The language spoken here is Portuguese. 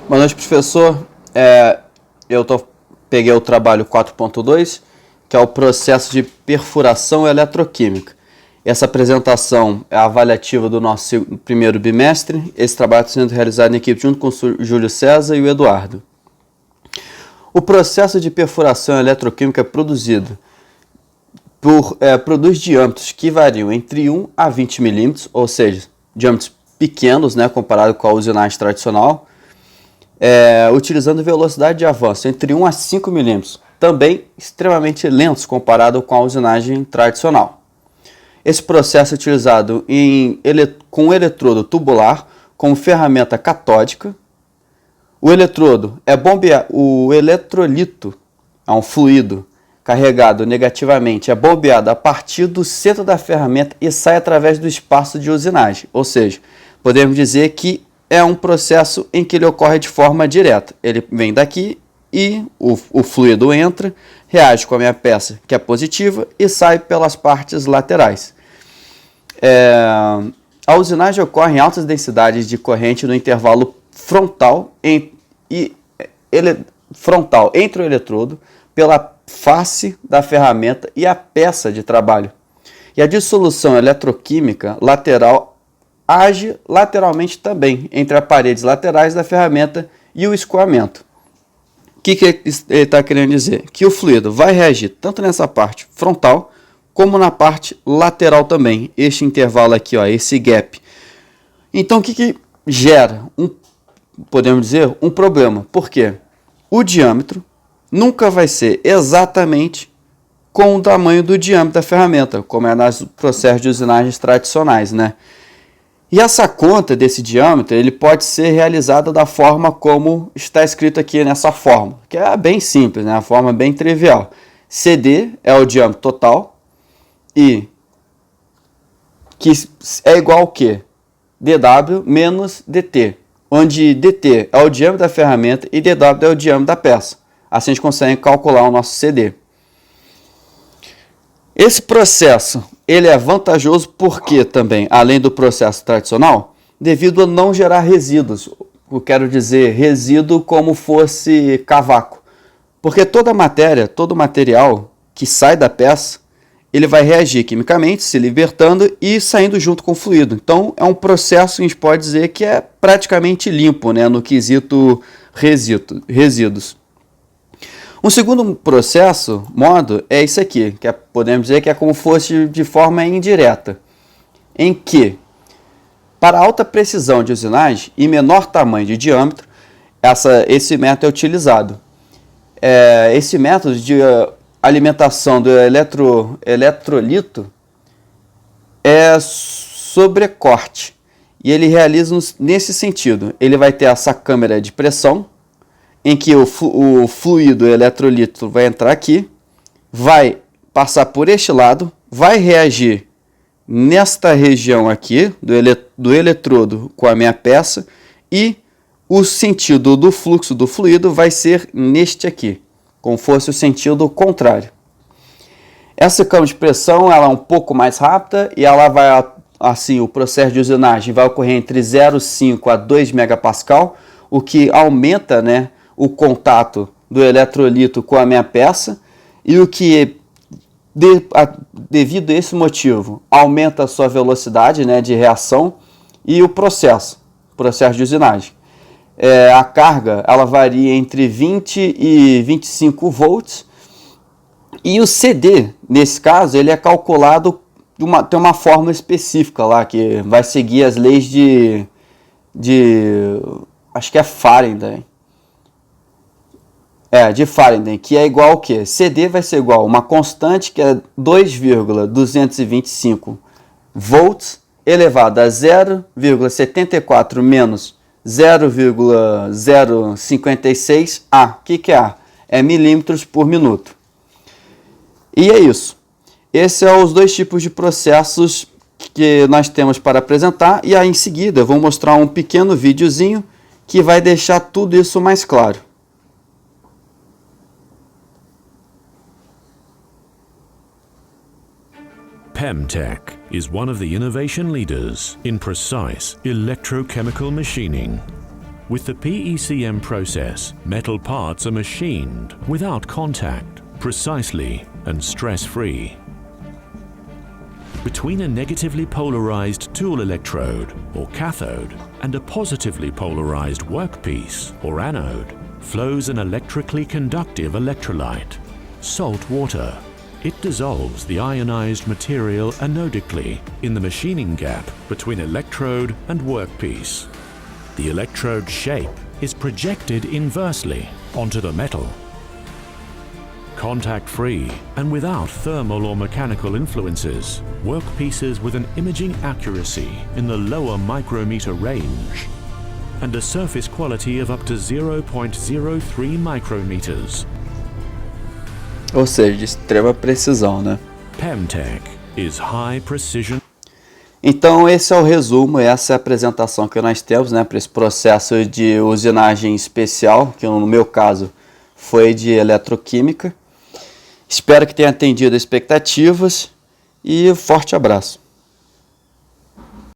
Boa noite, professor. Peguei o trabalho 4.2, que é o processo de perfuração eletroquímica. Essa apresentação é avaliativa do nosso primeiro bimestre. Esse trabalho está sendo realizado em equipe junto com o Júlio César e o Eduardo. O processo de perfuração eletroquímica é produzido produz diâmetros que variam entre 1 a 20 milímetros, ou seja, diâmetros pequenos, né, comparado com a usinagem tradicional, utilizando velocidade de avanço entre 1 a 5 milímetros, também extremamente lentos comparado com a usinagem tradicional. Esse processo é utilizado com eletrodo tubular como ferramenta catódica. O eletrodo o eletrolito é um fluido carregado negativamente, é bombeado a partir do centro da ferramenta e sai através do espaço de usinagem. Ou seja, podemos dizer que é um processo em que ele ocorre de forma direta. Ele vem daqui e o fluido entra, reage com a minha peça, que é positiva, e sai pelas partes laterais. A usinagem ocorre em altas densidades de corrente no intervalo frontal entre o eletrodo, pela face da ferramenta e a peça de trabalho. E a dissolução eletroquímica lateral age lateralmente também, entre as paredes laterais da ferramenta e o escoamento. O que ele está querendo dizer? Que o fluido vai reagir tanto nessa parte frontal, como na parte lateral também. Este intervalo aqui, ó, esse gap. Então, o que gera, podemos dizer, um problema? Por quê? O diâmetro nunca vai ser exatamente com o tamanho do diâmetro da ferramenta, como é nos processos de usinagens tradicionais, né? E essa conta desse diâmetro, ele pode ser realizada da forma como está escrito aqui nessa fórmula, que é bem simples, né? A forma bem trivial. CD é o diâmetro total e que é igual ao quê? dW menos dt, onde dt é o diâmetro da ferramenta e dW é o diâmetro da peça. Assim a gente consegue calcular o nosso CD. Esse processo ele é vantajoso porque também, além do processo tradicional, devido a não gerar resíduos. Eu quero dizer resíduo como fosse cavaco. Porque toda matéria, todo material que sai da peça, ele vai reagir quimicamente, se libertando e saindo junto com o fluido. Então é um processo que a gente pode dizer que é praticamente limpo, né, no quesito resíduos. Um segundo modo é esse aqui, que podemos dizer que é como fosse de forma indireta, em que, para alta precisão de usinagem e menor tamanho de diâmetro, esse método é utilizado. Esse método de alimentação do eletrolito é sobrecorte, e ele realiza nesse sentido. Ele vai ter essa câmara de pressão, em que o fluido eletrolito vai entrar aqui, vai passar por este lado, vai reagir nesta região aqui do eletrodo com a minha peça, e o sentido do fluxo do fluido vai ser neste aqui, como fosse o sentido contrário. Essa câmara de pressão ela é um pouco mais rápida e ela vai, assim, o processo de usinagem vai ocorrer entre 0,5 a 2 megapascal, o que aumenta, né, o contato do eletrolito com a minha peça, e o que, devido a esse motivo, aumenta a sua velocidade, né, de reação e o processo de usinagem. A carga ela varia entre 20 e 25 volts, e o CD, nesse caso, ele é calculado, tem uma fórmula específica lá, que vai seguir as leis acho que é Faraday. De Faraday, que é igual ao quê? CD vai ser igual a uma constante que é 2,225 volts elevado a 0,74 menos 0,056 A. O que é A? É milímetros por minuto. E é isso. Esses são os dois tipos de processos que nós temos para apresentar, e aí em seguida eu vou mostrar um pequeno videozinho que vai deixar tudo isso mais claro. Pemtech is one of the innovation leaders in precise electrochemical machining. With the PECM process, metal parts are machined without contact, precisely and stress-free. Between a negatively polarized tool electrode or cathode and a positively polarized workpiece or anode flows an electrically conductive electrolyte, salt water. It dissolves the ionized material anodically in the machining gap between electrode and workpiece. The electrode shape is projected inversely onto the metal. Contact-free and without thermal or mechanical influences, workpieces with an imaging accuracy in the lower micrometer range and a surface quality of up to 0.03 micrometers. Ou seja, de extrema precisão, né? PEMTEC is high precision. Então esse é o resumo, essa é a apresentação que nós temos, né, para esse processo de usinagem especial, que no meu caso foi de eletroquímica. Espero que tenha atendido as expectativas e forte abraço.